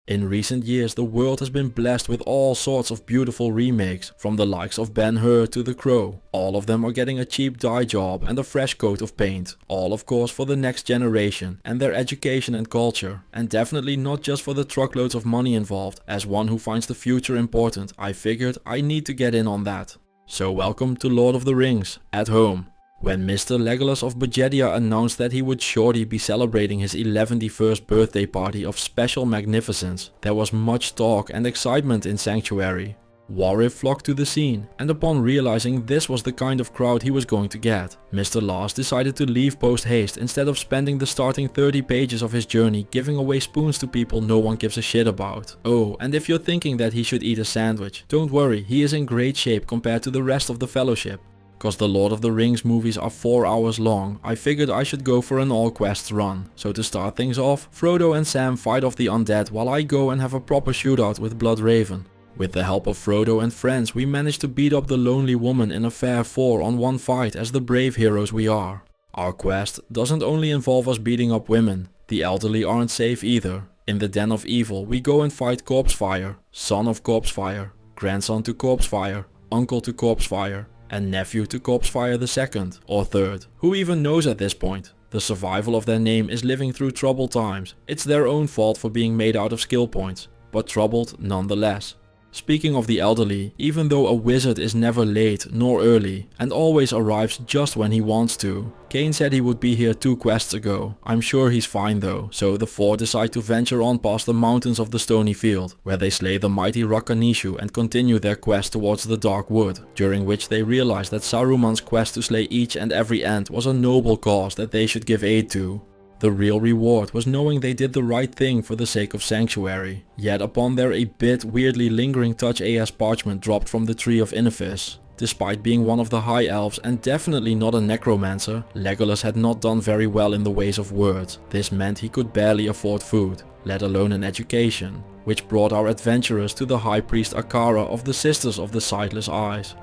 In recent years the world has been blessed with all sorts of beautiful remakes, from the likes of Ben-Hur to The Crow. All of them are getting a cheap dye job and a fresh coat of paint, all of course for the next generation and their education and culture, and definitely not just for the truckloads of money involved. As one who finds the future important, I figured I need to get in on that. So welcome to Lord of the Rings at home. When Mr. Legolas of Bajedia announced that he would shortly be celebrating his 11th birthday party of special magnificence, there was much talk and excitement in Sanctuary. Warrior flocked to the scene, and upon realizing this was the kind of crowd he was going to get, Mr. Lars decided to leave post-haste instead of spending the starting 30 pages of his journey giving away spoons to people no one gives a shit about. Oh, and if you're thinking that he should eat a sandwich, don't worry, he is in great shape compared to the rest of the Fellowship. Cause the Lord of the Rings movies are 4 hours long, I figured I should go for an all quests run. So to start things off, Frodo and Sam fight off the undead while I go and have a proper shootout with Bloodraven. With the help of Frodo and friends we managed to beat up the lonely woman in a fair 4-on-1 fight as the brave heroes we are. Our quest doesn't only involve us beating up women, the elderly aren't safe either. In the Den of Evil we go and fight Corpsefire, son of Corpsefire, grandson to Corpsefire, uncle to Corpsefire, and nephew to Corpsefire II or III. Who even knows at this point? The survival of their name is living through troubled times. It's their own fault for being made out of skill points, but troubled nonetheless. Speaking of the elderly, even though a wizard is never late nor early and always arrives just when he wants to, Kane said he would be here 2 quests ago. I'm sure he's fine though, so the 4 decide to venture on past the mountains of the Stony Field, where they slay the mighty Rakanishu and continue their quest towards the Dark Wood, during which they realize that Saruman's quest to slay each and every Ent was a noble cause that they should give aid to. The real reward was knowing they did the right thing for the sake of Sanctuary. Yet upon their a bit weirdly lingering touch AS parchment dropped from the Tree of Innivis. Despite being one of the High Elves and definitely not a Necromancer, Legolas had not done very well in the ways of words. This meant he could barely afford food, let alone an education, which brought our adventurers to the High Priest Akara of the Sisters of the Sightless Eyes.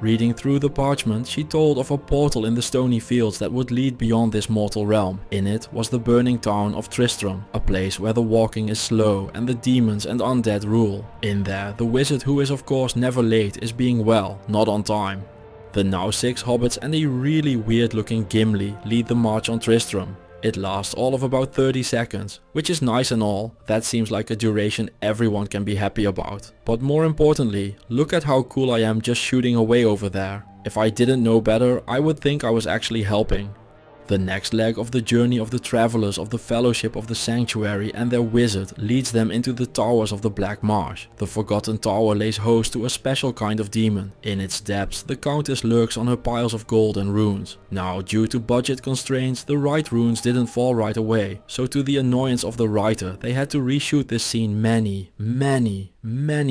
Reading through the parchment, she told of a portal in the Stony Fields that would lead beyond this mortal realm. In it was the burning town of Tristram, a place where the walking is slow and the demons and undead rule. In there, the wizard, who is of course never late, is being well, not on time. The now 6 hobbits and a really weird looking Gimli lead the march on Tristram. It lasts all of about 30 seconds, which is nice and all. That seems like a duration everyone can be happy about. But more importantly, look at how cool I am just shooting away over there. If I didn't know better, I would think I was actually helping. The next leg of the journey of the travelers of the Fellowship of the Sanctuary and their wizard leads them into the towers of the Black Marsh. The Forgotten Tower lays host to a special kind of demon. In its depths, the Countess lurks on her piles of gold and runes. Now, due to budget constraints, the right runes didn't fall right away, so to the annoyance of the writer, they had to reshoot this scene many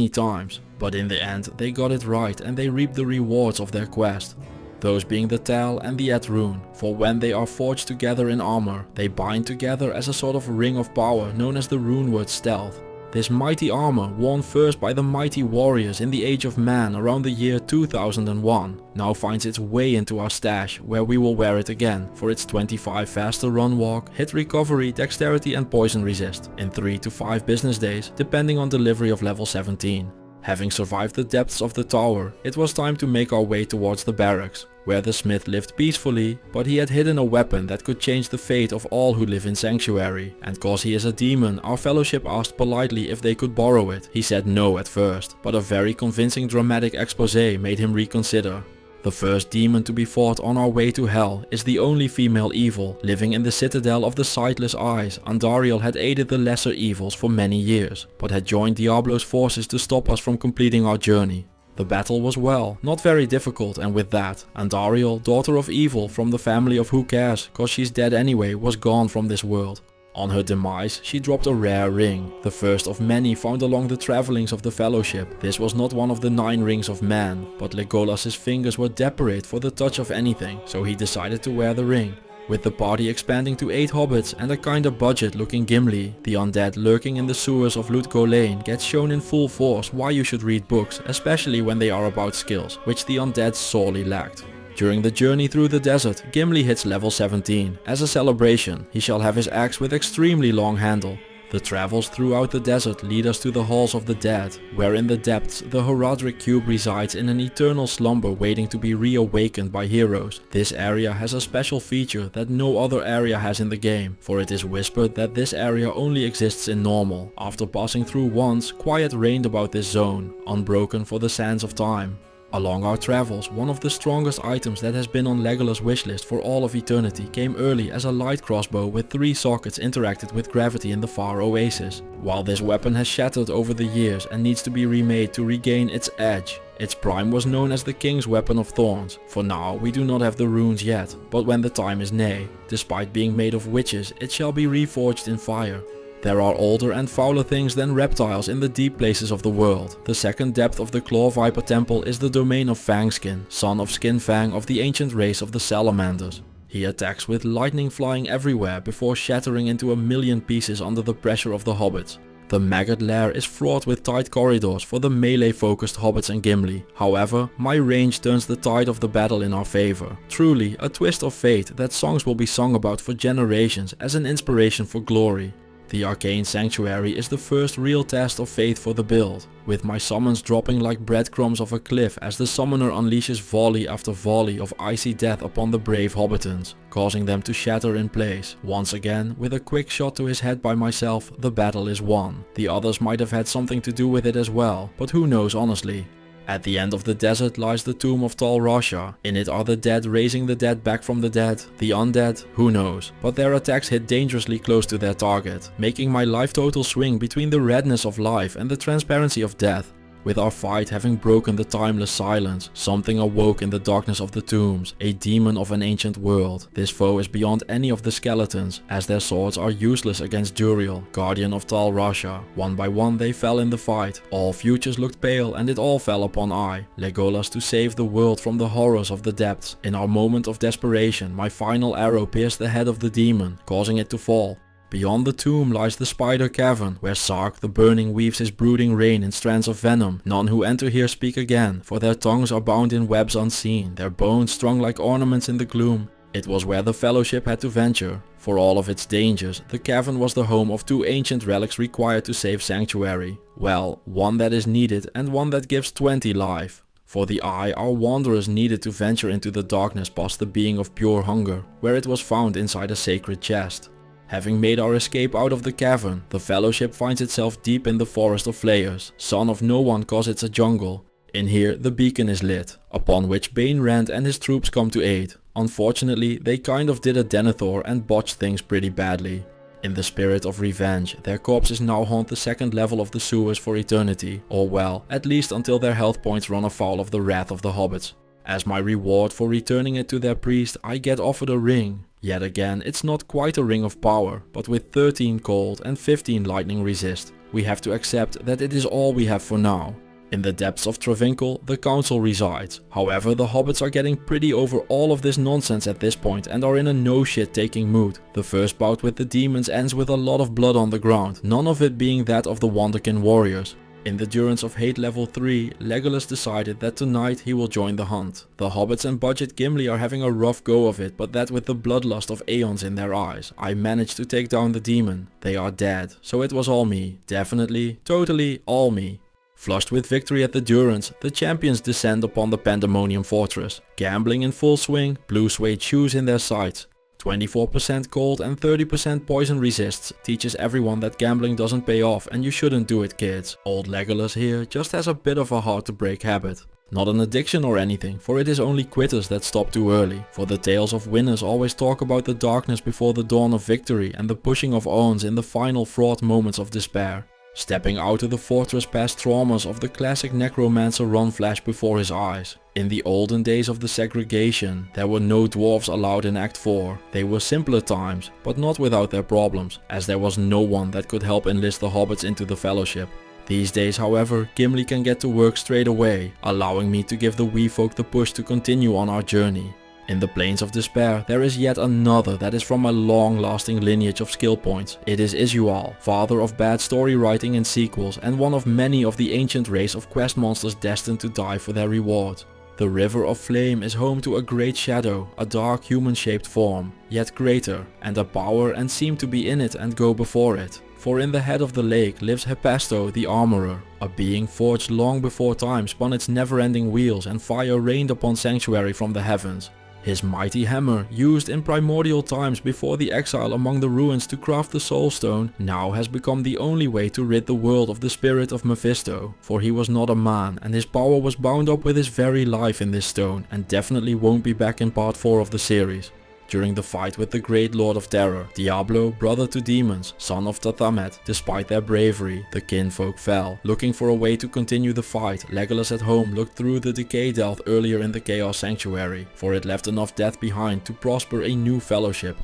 times. But in the end, they got it right and they reaped the rewards of their quest. Those being the Tal and the Et rune, for when they are forged together in armor, they bind together as a sort of ring of power known as the runeward Stealth. This mighty armor, worn first by the mighty warriors in the Age of Man around the year 2001, now finds its way into our stash, where we will wear it again for its 25 faster run walk, hit recovery, dexterity and poison resist in 3 to 5 business days, depending on delivery of level 17. Having survived the depths of the tower, it was time to make our way towards the barracks, where the smith lived peacefully, but he had hidden a weapon that could change the fate of all who live in Sanctuary. And cause he is a demon, our fellowship asked politely if they could borrow it. He said no at first, but a very convincing dramatic expose made him reconsider. The first demon to be fought on our way to hell is the only female evil living in the Citadel of the Sightless Eyes. Andariel had aided the lesser evils for many years, but had joined Diablo's forces to stop us from completing our journey. The battle was not very difficult, and with that, Andariel, daughter of evil from the family of Who Cares, cause she's dead anyway, was gone from this world. On her demise, she dropped a rare ring, the first of many found along the travelings of the Fellowship. This was not one of the 9 rings of man, but Legolas's fingers were desperate for the touch of anything, so he decided to wear the ring. With the party expanding to 8 hobbits and a kinda budget looking Gimli, the undead lurking in the sewers of Lutko Lane gets shown in full force why you should read books, especially when they are about skills, which the undead sorely lacked. During the journey through the desert, Gimli hits level 17. As a celebration, he shall have his axe with extremely long handle. The travels throughout the desert lead us to the halls of the dead, where in the depths the Horadric cube resides in an eternal slumber waiting to be reawakened by heroes. This area has a special feature that no other area has in the game, for it is whispered that this area only exists in normal. After passing through once, quiet reigned about this zone, unbroken for the sands of time. Along our travels, one of the strongest items that has been on Legolas' wishlist for all of eternity came early as a light crossbow with 3 sockets interacted with gravity in the far oasis. While this weapon has shattered over the years and needs to be remade to regain its edge, its prime was known as the King's Weapon of Thorns. For now we do not have the runes yet, but when the time is nigh, despite being made of witches, it shall be reforged in fire. There are older and fouler things than reptiles in the deep places of the world. The second depth of the Claw Viper Temple is the domain of Fangskin, son of Skinfang of the ancient race of the Salamanders. He attacks with lightning flying everywhere before shattering into a million pieces under the pressure of the hobbits. The Maggot Lair is fraught with tight corridors for the melee focused hobbits and Gimli. However, my range turns the tide of the battle in our favor. Truly a twist of fate that songs will be sung about for generations as an inspiration for glory. The Arcane Sanctuary is the first real test of faith for the build, with my summons dropping like breadcrumbs off a cliff as the summoner unleashes volley after volley of icy death upon the brave hobbitans, causing them to shatter in place. Once again, with a quick shot to his head by myself, the battle is won. The others might have had something to do with it as well, but who knows honestly. At the end of the desert lies the tomb of Tal Rasha. In it are the dead raising the dead back from the dead. The undead? Who knows. But their attacks hit dangerously close to their target, making my life total swing between the redness of life and the transparency of death. With our fight having broken the timeless silence, something awoke in the darkness of the tombs, a demon of an ancient world. This foe is beyond any of the skeletons, as their swords are useless against Duriel, guardian of Tal Rasha. One by one they fell in the fight. All futures looked pale and it all fell upon I, Legolas, to save the world from the horrors of the depths. In our moment of desperation, my final arrow pierced the head of the demon, causing it to fall. Beyond the tomb lies the Spider Cavern, where Sark the Burning weaves his brooding reign in strands of venom. None who enter here speak again, for their tongues are bound in webs unseen, their bones strung like ornaments in the gloom. It was where the Fellowship had to venture. For all of its dangers, the cavern was the home of 2 ancient relics required to save Sanctuary. Well, one that is needed and one that gives 20 life. For the eye, our wanderers needed to venture into the darkness past the being of pure hunger, where it was found inside a sacred chest. Having made our escape out of the cavern, the Fellowship finds itself deep in the Forest of Flayers, son of no one cause it's a jungle. In here the beacon is lit, upon which Bane Rand and his troops come to aid. Unfortunately, they kind of did a Denethor and botched things pretty badly. In the spirit of revenge, their corpses now haunt the second level of the sewers for eternity, or well, at least until their health points run afoul of the wrath of the hobbits. As my reward for returning it to their priest, I get offered a ring. Yet again, it's not quite a ring of power, but with 13 cold and 15 lightning resist, we have to accept that it is all we have for now. In the depths of Travincal, the council resides. However, the hobbits are getting pretty over all of this nonsense at this point and are in a no shit taking mood. The first bout with the demons ends with a lot of blood on the ground, none of it being that of the Wonderkin warriors. In the Durance of Hate level 3, Legolas decided that tonight he will join the hunt. The hobbits and budget Gimli are having a rough go of it, but that with the bloodlust of aeons in their eyes, I managed to take down the demon. They are dead, so it was all me. Definitely, totally all me. Flushed with victory at the Durance, the champions descend upon the Pandemonium Fortress, gambling in full swing, blue suede shoes in their sights. 24% cold and 30% poison resists teaches everyone that gambling doesn't pay off and you shouldn't do it, kids. Old Legolas here just has a bit of a hard to break habit. Not an addiction or anything, for it is only quitters that stop too early. For the tales of winners always talk about the darkness before the dawn of victory and the pushing of ons in the final fraught moments of despair. Stepping out of the fortress past traumas of the classic Necromancer run flash before his eyes. In the olden days of the segregation, there were no dwarves allowed in Act 4. They were simpler times, but not without their problems, as there was no one that could help enlist the hobbits into the Fellowship. These days, however, Gimli can get to work straight away, allowing me to give the wee folk the push to continue on our journey. In the Plains of Despair, there is yet another that is from a long-lasting lineage of skill points. It is Isual, father of bad story writing and sequels, and one of many of the ancient race of quest monsters destined to die for their reward. The River of Flame is home to a great shadow, a dark human-shaped form, yet greater, and a power and seem to be in it and go before it. For in the head of the lake lives Hephaestus the Armorer, a being forged long before time spun its never-ending wheels and fire rained upon Sanctuary from the heavens. His mighty hammer, used in primordial times before the exile among the ruins to craft the Soul Stone, now has become the only way to rid the world of the spirit of Mephisto, for he was not a man and his power was bound up with his very life in this stone and definitely won't be back in part 4 of the series. During the fight with the great Lord of Terror, Diablo, brother to demons, son of Tathamet, despite their bravery, the kinfolk fell. Looking for a way to continue the fight, Legolas at home looked through the decay delve earlier in the Chaos Sanctuary, for it left enough death behind to prosper a new fellowship.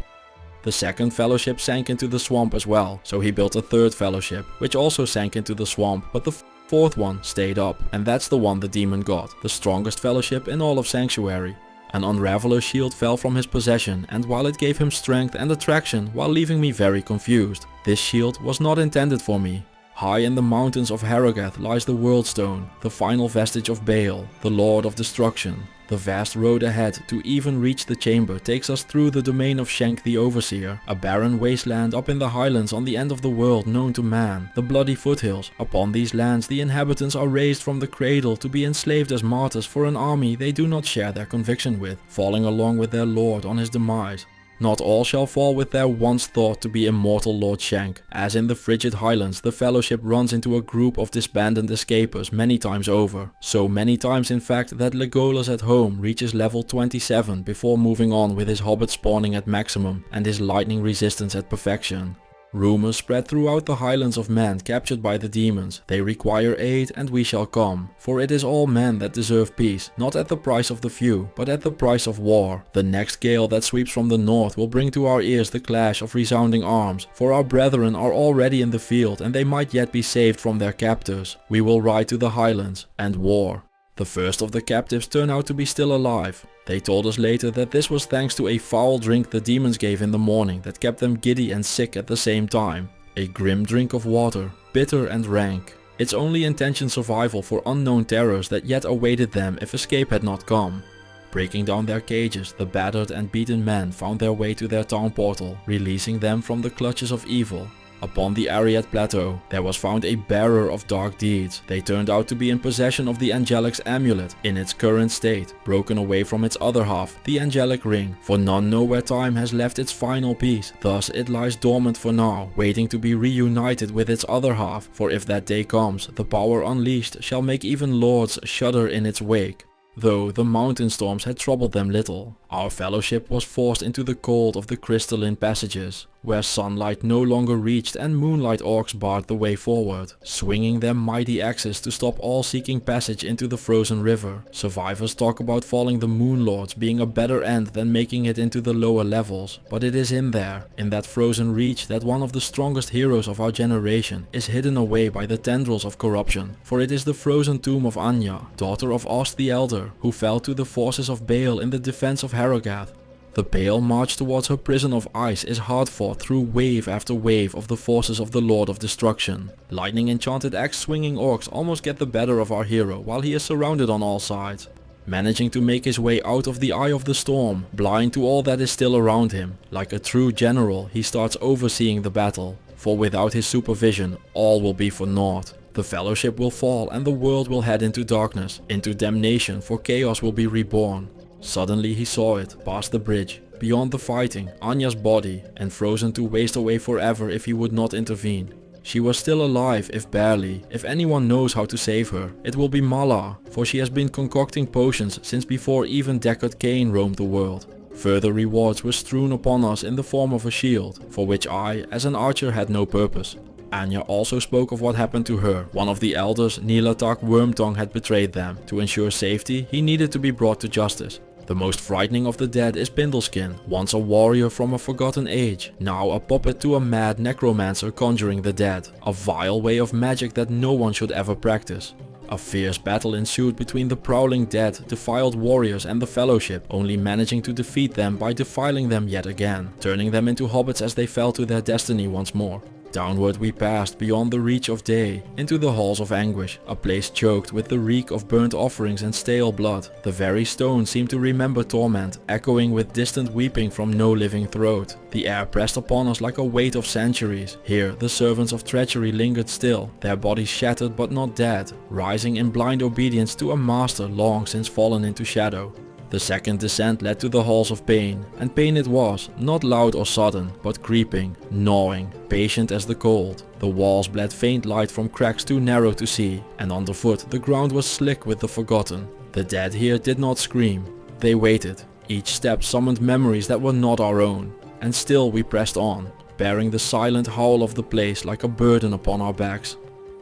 The second fellowship sank into the swamp as well, so he built a third fellowship, which also sank into the swamp, but the fourth one stayed up, and that's the one the demon got, the strongest fellowship in all of Sanctuary. An Unraveler shield fell from his possession, and while it gave him strength and attraction while leaving me very confused, this shield was not intended for me. High in the mountains of Harrogath lies the Worldstone, the final vestige of Baal, the Lord of Destruction. The vast road ahead to even reach the chamber takes us through the domain of Shenk the Overseer, a barren wasteland up in the highlands on the end of the world known to man, the bloody foothills. Upon these lands the inhabitants are raised from the cradle to be enslaved as martyrs for an army they do not share their conviction with, falling along with their lord on his demise. Not all shall fall with their once thought to be immortal Lord Shenk. As in the frigid highlands, the fellowship runs into a group of disbanded escapers many times over. So many times in fact that Legolas at home reaches level 27 before moving on with his hobbit spawning at maximum and his lightning resistance at perfection. Rumors spread throughout the highlands of men captured by the demons. They require aid and we shall come. For it is all men that deserve peace, not at the price of the few, but at the price of war. The next gale that sweeps from the north will bring to our ears the clash of resounding arms. For our brethren are already in the field and they might yet be saved from their captors. We will ride to the highlands and war. The first of the captives turn out to be still alive. They told us later that this was thanks to a foul drink the demons gave in the morning that kept them giddy and sick at the same time. A grim drink of water, bitter and rank. Its only intention survival for unknown terrors that yet awaited them if escape had not come. Breaking down their cages, the battered and beaten men found their way to their town portal, releasing them from the clutches of evil. Upon the Arreat plateau, there was found a bearer of dark deeds. They turned out to be in possession of the Angelic's amulet in its current state, broken away from its other half, the Angelic ring, for none know where time has left its final piece. Thus it lies dormant for now, waiting to be reunited with its other half, for if that day comes, the power unleashed shall make even lords shudder in its wake. Though the mountain storms had troubled them little, our fellowship was forced into the cold of the Crystalline Passages, where sunlight no longer reached and moonlight orcs barred the way forward, swinging their mighty axes to stop all seeking passage into the frozen river. Survivors talk about falling the Moon Lords being a better end than making it into the lower levels, but it is in there, in that frozen reach, that one of the strongest heroes of our generation is hidden away by the tendrils of corruption, for it is the frozen tomb of Anya, daughter of Ost the Elder, who fell to the forces of Baal in the defense of Harrogath. The pale march towards her prison of ice is hard fought through wave after wave of the forces of the Lord of Destruction. Lightning enchanted axe swinging orcs almost get the better of our hero while he is surrounded on all sides. Managing to make his way out of the eye of the storm, blind to all that is still around him. Like a true general, he starts overseeing the battle, for without his supervision, all will be for naught. The fellowship will fall and the world will head into darkness, into damnation, for chaos will be reborn. Suddenly he saw it, past the bridge, beyond the fighting, Anya's body, and frozen to waste away forever if he would not intervene. She was still alive, if barely. If anyone knows how to save her, it will be Mala, for she has been concocting potions since before even Deckard Cain roamed the world. Further rewards were strewn upon us in the form of a shield, for which I, as an archer, had no purpose. Anya also spoke of what happened to her. One of the elders, Nihlathak Wormtongue, had betrayed them. To ensure safety, he needed to be brought to justice. The most frightening of the dead is Pindleskin, once a warrior from a forgotten age, now a puppet to a mad necromancer conjuring the dead. A vile way of magic that no one should ever practice. A fierce battle ensued between the prowling dead, defiled warriors and the fellowship, only managing to defeat them by defiling them yet again, turning them into hobbits as they fell to their destiny once more. Downward we passed beyond the reach of day, into the halls of anguish, a place choked with the reek of burnt offerings and stale blood. The very stone seemed to remember torment, echoing with distant weeping from no living throat. The air pressed upon us like a weight of centuries. Here the servants of treachery lingered still, their bodies shattered but not dead, rising in blind obedience to a master long since fallen into shadow. The second descent led to the halls of pain, and pain it was, not loud or sudden, but creeping, gnawing, patient as the cold. The walls bled faint light from cracks too narrow to see, and underfoot the ground was slick with the forgotten. The dead here did not scream. They waited. Each step summoned memories that were not our own. And still we pressed on, bearing the silent howl of the place like a burden upon our backs.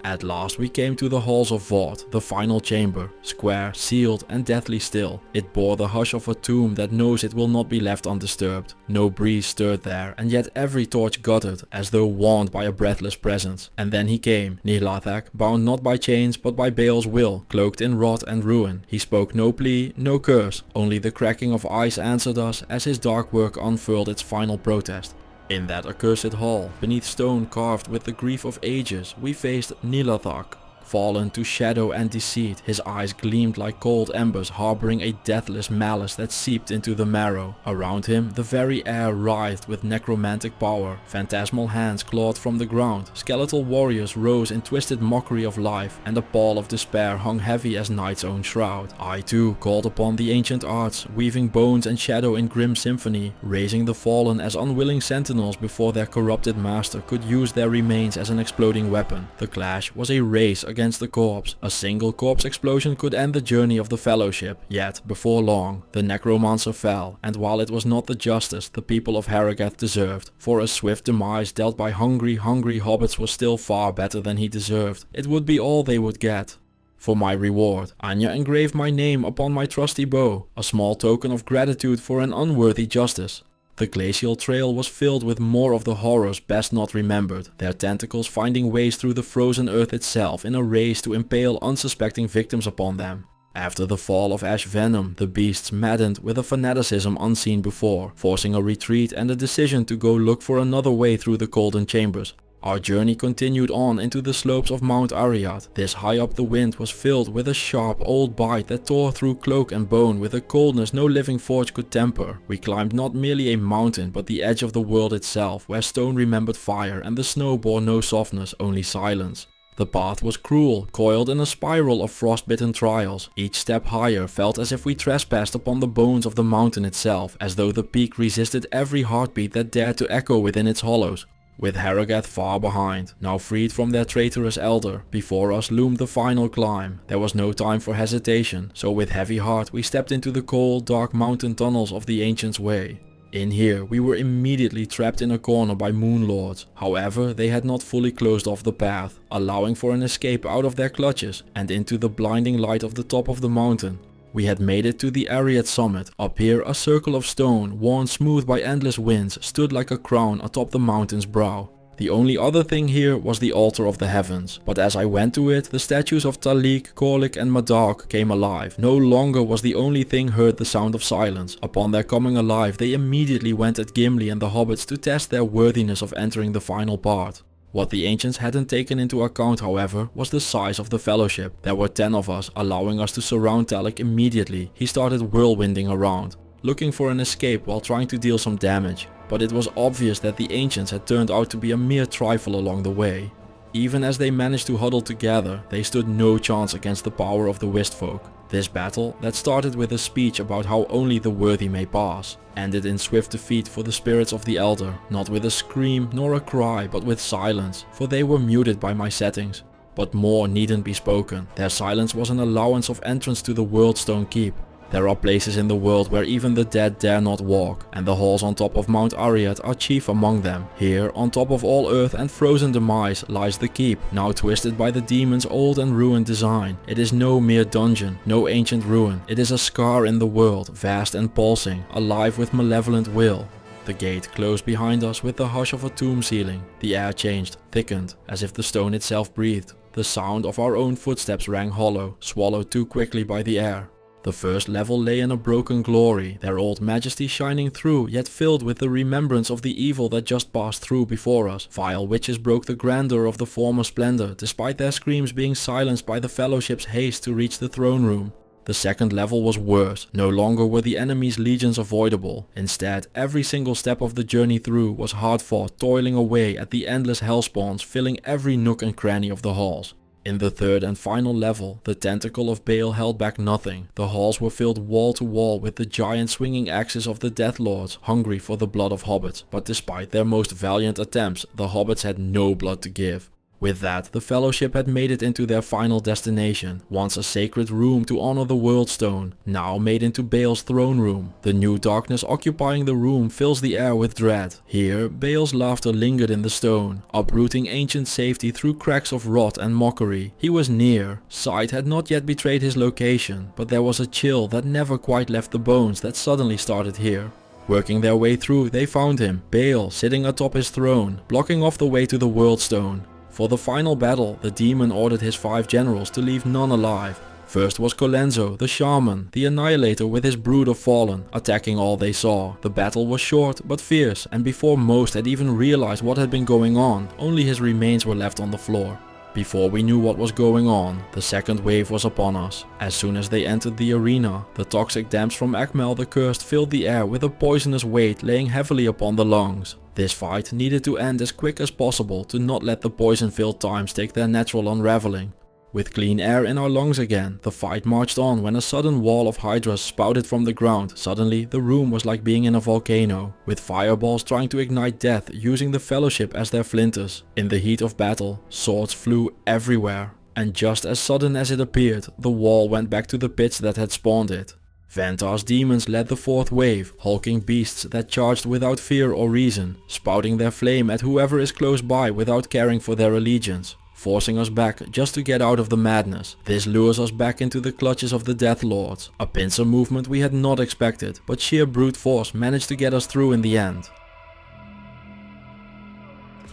At last we came to the halls of Vought, the final chamber, square, sealed and deathly still. It bore the hush of a tomb that knows it will not be left undisturbed. No breeze stirred there, and yet every torch guttered, as though warned by a breathless presence. And then he came, Nihlathak, bound not by chains but by Baal's will, cloaked in rot and ruin. He spoke no plea, no curse, only the cracking of ice answered us as his dark work unfurled its final protest. In that accursed hall, beneath stone carved with the grief of ages, we faced Nihlathak. Fallen to shadow and deceit, his eyes gleamed like cold embers harboring a deathless malice that seeped into the marrow. Around him, the very air writhed with necromantic power. Phantasmal hands clawed from the ground, skeletal warriors rose in twisted mockery of life, and a pall of despair hung heavy as night's own shroud. I too called upon the ancient arts, weaving bones and shadow in grim symphony, raising the fallen as unwilling sentinels before their corrupted master could use their remains as an exploding weapon. The clash was a race against the corpse. A single corpse explosion could end the journey of the fellowship, yet before long the Necromancer fell, and while it was not the justice the people of Harrogate deserved, for a swift demise dealt by hungry hobbits was still far better than he deserved, it would be all they would get. For my reward, Anya engraved my name upon my trusty bow, a small token of gratitude for an unworthy justice. The glacial trail was filled with more of the horrors best not remembered, their tentacles finding ways through the frozen earth itself in a race to impale unsuspecting victims upon them. After the fall of ash venom, the beasts maddened with a fanaticism unseen before, forcing a retreat and a decision to go look for another way through the golden chambers. Our journey continued on into the slopes of Mount Arreat. This high up the wind was filled with a sharp old bite that tore through cloak and bone with a coldness no living forge could temper. We climbed not merely a mountain but the edge of the world itself, where stone remembered fire and the snow bore no softness, only silence. The path was cruel, coiled in a spiral of frostbitten trials. Each step higher felt as if we trespassed upon the bones of the mountain itself, as though the peak resisted every heartbeat that dared to echo within its hollows. With Harrogate far behind, now freed from their traitorous elder, before us loomed the final climb. There was no time for hesitation, so with heavy heart we stepped into the cold, dark mountain tunnels of the Ancients' Way. In here we were immediately trapped in a corner by moon lords. However, they had not fully closed off the path, allowing for an escape out of their clutches and into the blinding light of the top of the mountain. We had made it to the Arreat Summit. Up here a circle of stone, worn smooth by endless winds, stood like a crown atop the mountain's brow. The only other thing here was the altar of the heavens, but as I went to it, the statues of Talik, Korlik and Madark came alive. No longer was the only thing heard the sound of silence. Upon their coming alive, they immediately went at Gimli and the hobbits to test their worthiness of entering the final part. What the ancients hadn't taken into account, however, was the size of the fellowship. There were 10 of us, allowing us to surround Talik immediately. He started whirlwinding around, looking for an escape while trying to deal some damage. But it was obvious that the ancients had turned out to be a mere trifle along the way. Even as they managed to huddle together, they stood no chance against the power of the Wistfolk. This battle, that started with a speech about how only the worthy may pass, ended in swift defeat for the spirits of the Elder, not with a scream nor a cry but with silence, for they were muted by my settings. But more needn't be spoken. Their silence was an allowance of entrance to the Worldstone Keep. There are places in the world where even the dead dare not walk, and the halls on top of Mount Arreat are chief among them. Here, on top of all earth and frozen demise, lies the keep, now twisted by the demon's old and ruined design. It is no mere dungeon, no ancient ruin. It is a scar in the world, vast and pulsing, alive with malevolent will. The gate closed behind us with the hush of a tomb ceiling. The air changed, thickened, as if the stone itself breathed. The sound of our own footsteps rang hollow, swallowed too quickly by the air. The first level lay in a broken glory, their old majesty shining through, yet filled with the remembrance of the evil that just passed through before us. Vile witches broke the grandeur of the former splendor, despite their screams being silenced by the fellowship's haste to reach the throne room. The second level was worse. No longer were the enemy's legions avoidable. Instead, every single step of the journey through was hard fought, toiling away at the endless hellspawns filling every nook and cranny of the halls. In the third and final level, the tentacle of Baal held back nothing. The halls were filled wall to wall with the giant swinging axes of the Death Lords, hungry for the blood of hobbits. But despite their most valiant attempts, the hobbits had no blood to give. With that, the Fellowship had made it into their final destination, once a sacred room to honor the Worldstone, now made into Baal's throne room. The new darkness occupying the room fills the air with dread. Here, Baal's laughter lingered in the stone, uprooting ancient safety through cracks of rot and mockery. He was near. Sight had not yet betrayed his location, but there was a chill that never quite left the bones that suddenly started here. Working their way through, they found him, Baal, sitting atop his throne, blocking off the way to the Worldstone. For the final battle, the demon ordered his 5 generals to leave none alive. First was Colenso, the shaman, the annihilator with his brood of fallen, attacking all they saw. The battle was short but fierce, and before most had even realized what had been going on, only his remains were left on the floor. Before we knew what was going on, the second wave was upon us. As soon as they entered the arena, the toxic damps from Akmel the Cursed filled the air with a poisonous weight laying heavily upon the lungs. This fight needed to end as quick as possible to not let the poison-filled times take their natural unraveling. With clean air in our lungs again, the fight marched on when a sudden wall of hydras spouted from the ground. Suddenly, the room was like being in a volcano, with fireballs trying to ignite death using the Fellowship as their flinters. In the heat of battle, swords flew everywhere, and just as sudden as it appeared, the wall went back to the pits that had spawned it. Vantar's demons led the fourth wave, hulking beasts that charged without fear or reason, spouting their flame at whoever is close by without caring for their allegiance, forcing us back just to get out of the madness. This lures us back into the clutches of the Death Lords, a pincer movement we had not expected, but sheer brute force managed to get us through in the end.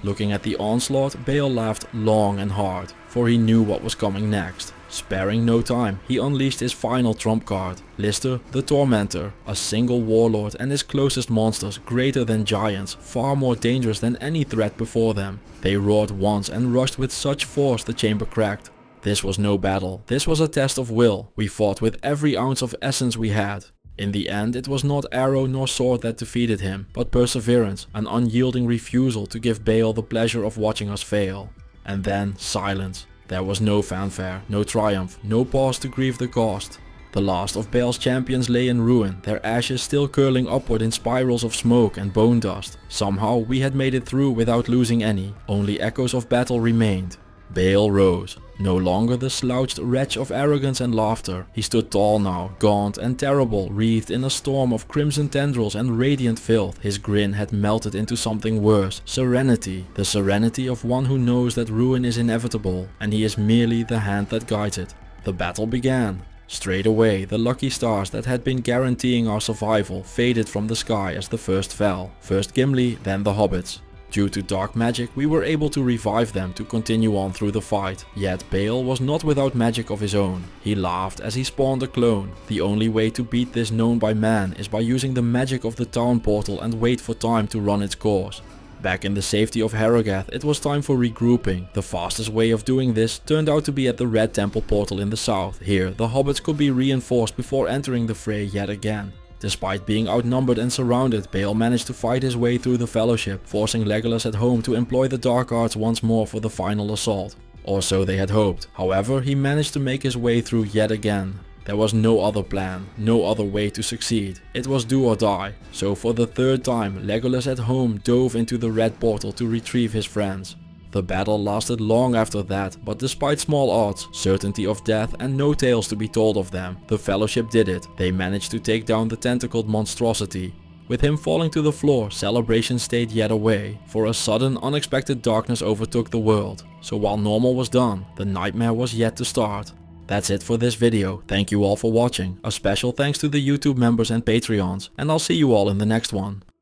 Looking at the onslaught, Baal laughed long and hard, for he knew what was coming next. Sparing no time, he unleashed his final trump card, Lister the Tormentor, a single warlord and his closest monsters greater than giants, far more dangerous than any threat before them. They roared once and rushed with such force the chamber cracked. This was no battle, this was a test of will. We fought with every ounce of essence we had. In the end, it was not arrow nor sword that defeated him, but perseverance, an unyielding refusal to give Baal the pleasure of watching us fail. And then silence. There was no fanfare, no triumph, no pause to grieve the cost. The last of Baal's champions lay in ruin, their ashes still curling upward in spirals of smoke and bone dust. Somehow we had made it through without losing any, only echoes of battle remained. Baal rose, no longer the slouched wretch of arrogance and laughter. He stood tall now, gaunt and terrible, wreathed in a storm of crimson tendrils and radiant filth. His grin had melted into something worse, serenity. The serenity of one who knows that ruin is inevitable, and he is merely the hand that guides it. The battle began. Straight away, the lucky stars that had been guaranteeing our survival faded from the sky as the first fell. First Gimli, then the hobbits. Due to dark magic, we were able to revive them to continue on through the fight. Yet Baal was not without magic of his own. He laughed as he spawned a clone. The only way to beat this known by man is by using the magic of the town portal and wait for time to run its course. Back in the safety of Harrogath, it was time for regrouping. The fastest way of doing this turned out to be at the Red Temple portal in the south. Here, the hobbits could be reinforced before entering the fray yet again. Despite being outnumbered and surrounded, Baal managed to fight his way through the Fellowship, forcing Legolas at home to employ the dark arts once more for the final assault. Or so they had hoped. However, he managed to make his way through yet again. There was no other plan, no other way to succeed. It was do or die. So for the third time, Legolas at home dove into the red portal to retrieve his friends. The battle lasted long after that, but despite small odds, certainty of death and no tales to be told of them, the Fellowship did it. They managed to take down the tentacled monstrosity. With him falling to the floor, celebration stayed yet away, for a sudden unexpected darkness overtook the world. So while normal was done, the nightmare was yet to start. That's it for this video. Thank you all for watching. A special thanks to the YouTube members and Patreons, and I'll see you all in the next one.